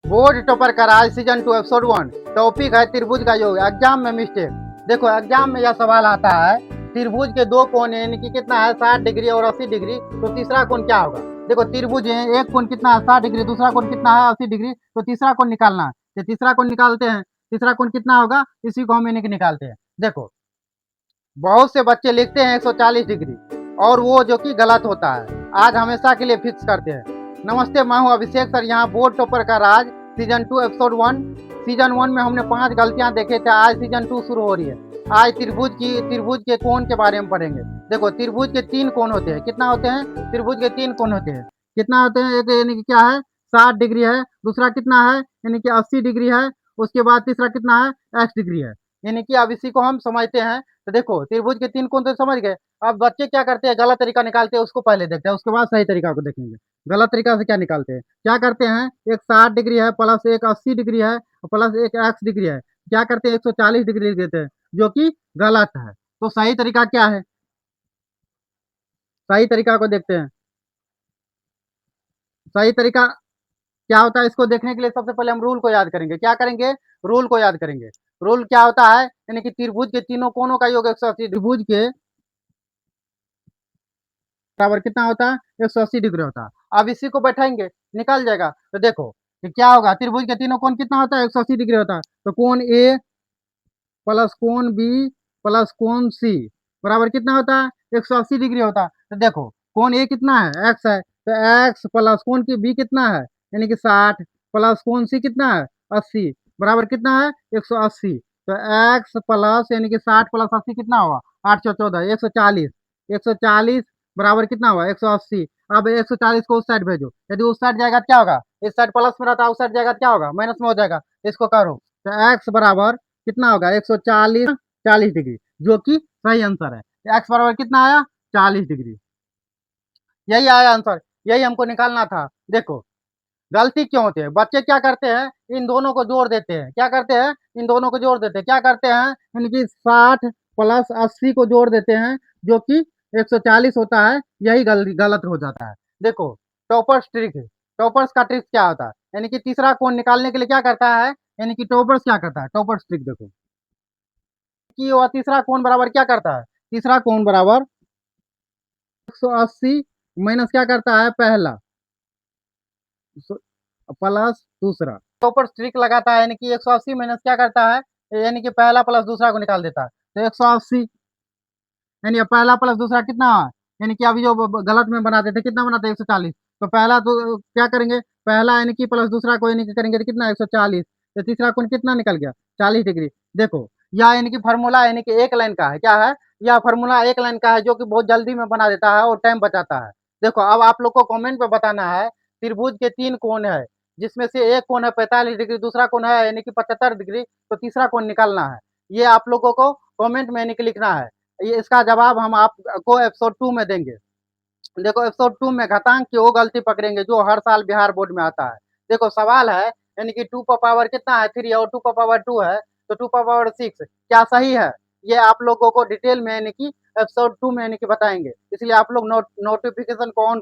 Board topper का राज season 2 episode 1। Topic है त्रिभुज का योग। एग्जाम में मिस्टेक। देखो एग्जाम में यह सवाल आता है, त्रिभुज के दो कोण यानी कि कितना है 60 डिग्री और 80 डिग्री, तो तीसरा कोण क्या होगा। देखो त्रिभुज है, एक कोण कितना है 60 डिग्री, दूसरा कोण कितना है 80 डिग्री, तो तीसरा कोण निकालना है। तो तीसरा कोण निकालते हैं। तीसरा कोण कितना होगा, इसी को हम यानी कि निकालते हैं। देखो बहुत से बच्चे लिखते हैं 140 डिग्री, और वो जो कि गलत होता है। आज हमेशा के लिए फिक्स करते हैं। नमस्ते, मैं हूं अभिषेक सर, यहाँ बोर्ड टॉपर का राज सीजन 2 एपिसोड 1। सीजन 1 में हमने 5 गलतियां देखे थे। आज सीजन 2 शुरू हो रही है। आज त्रिभुज के कोण के बारे में पढ़ेंगे। देखो त्रिभुज के 3 कोण होते हैं। कितना होते हैं त्रिभुज के 3 कोण होते हैं। कितना होते हैं, एक यानी कि क्या है 60 डिग्री है, दूसरा कितना है यानी कि 80 डिग्री है, उसके बाद तीसरा कितना है x डिग्री है। यानी कि अब इसी को हम समझते हैं। तो देखो त्रिभुज के 3 कोण तो समझ गए। अब बच्चे क्या करते हैं, गलत तरीका निकालते हैं, उसको पहले देखते हैं, उसके बाद सही तरीका को देखेंगे। गलत तरीका से क्या निकालते हैं, क्या करते हैं, एक 60 डिग्री है प्लस एक 80 डिग्री है प्लस एक x डिग्री है, क्या करते हैं 140 डिग्री देते हैं, जो कि गलत है। तो सही तरीका क्या है, सही तरीका को देखते हैं। सही तरीका क्या होता है, इसको देखने के लिए सबसे पहले हम रूल को याद करेंगे। क्या करेंगे, रूल को याद करेंगे। रूल क्या होता है, यानी कि त्रिभुज के तीनों कोणों का योग 180 त्रिभुज के बराबर कितना होता है 180 डिग्री होता है। अब इसी को बैठाएंगे, निकल जाएगा। तो देखो कि क्या होगा, त्रिभुज के तीनों कोण कितना होता है 180 डिग्री होता है। तो कोण ए प्लस कोण बी प्लस कोण सी बराबर कितना होता है 180 डिग्री होता है। तो देखो कोण ए कितना है एक्स है, तो एक्स प्लस कोण की बी कितना है यानी कि 60 प्लस कोण सी कितना है 80 बराबर कितना है 180। तो एक्स प्लस यानी कि 60 प्लस 80 कितना हुआ 814 140। 140 बराबर कितना हुआ 180। अब 140 को उस साइड भेजो, यदि उस साइड जाएगा तो क्या होगा, इस साइड प्लस में रहता है, उस साइड जाएगा तो क्या होगा माइनस में हो जाएगा। इसको करो तो एक्स बराबर कितना होगा 140 40 डिग्री, जो कि सही आंसर है। एक्स बराबर कितना आया 40 डिग्री, यही आया आंसर। यही हमको निकालना था। देखो गलती क्यों होती है, बच्चे क्या करते हैं, इन दोनों को जोड़ देते हैं। क्या करते हैं, इन दोनों को जोड़ देते हैं। क्या करते हैं, इनकी 60 प्लस 80 को जोड़ देते हैं, जो कि 140 होता है। यही गलत हो जाता है। देखो टॉपर्स ट्रिक, टॉपर्स का ट्रिक क्या होता है, यानी कि तीसरा कोण निकालने के लिए क्या करता है, यानी कि टॉपर्स क्या करता है, टॉपर्स ट्रिक देखो कि वह तीसरा कोण बराबर क्या करता है, तीसरा कोण बराबर 180 माइनस क्या करता है पहला प्लस दूसरा। तो ऊपर स्ट्रिक लगाता है, यानी कि 180 माइनस क्या करता है, यानी कि पहला प्लस दूसरा को निकाल देता है। तो 180 यानी पहला प्लस दूसरा कितना है, यानी कि अभी जो गलत में बनाते थे कितना बनाते 140। तो पहला तो क्या करेंगे, पहला यानी कि प्लस दूसरा को यानी कि करेंगे तो कितना 140। तो तीसरा कोण कितना निकल गया 40 डिग्री। देखो यह यानी कि फॉर्मूला यानी कि एक लाइन का है। क्या है, यह फॉर्मूला एक लाइन का है, जो कि बहुत जल्दी में बना देता है और टाइम बचाता है। देखो अब आप लोग को कमेंट पे बताना है, त्रिभुज के 3 कोण है, जिसमें से एक कोण है 45 डिग्री, दूसरा कोण है यानी कि 75 डिग्री, तो तीसरा कोण निकालना है। ये आप लोगों को कमेंट में यानी कि लिखना है। ये इसका जवाब हम आपको एपिसोड 2 में देंगे। देखो एपिसोड 2 में घातांक की वो गलती पकड़ेंगे जो हर साल बिहार बोर्ड में आता है। देखो सवाल है, यानी कि 2 का पावर कितना है 3 और 2 का पावर 2 है, तो 2 का पावर 6 क्या सही है। ये आप लोगों को डिटेल में यानी कि एपिसोड 2 में यानी कि बताएंगे। इसलिए आप लोग नोटिफिकेशन को ऑन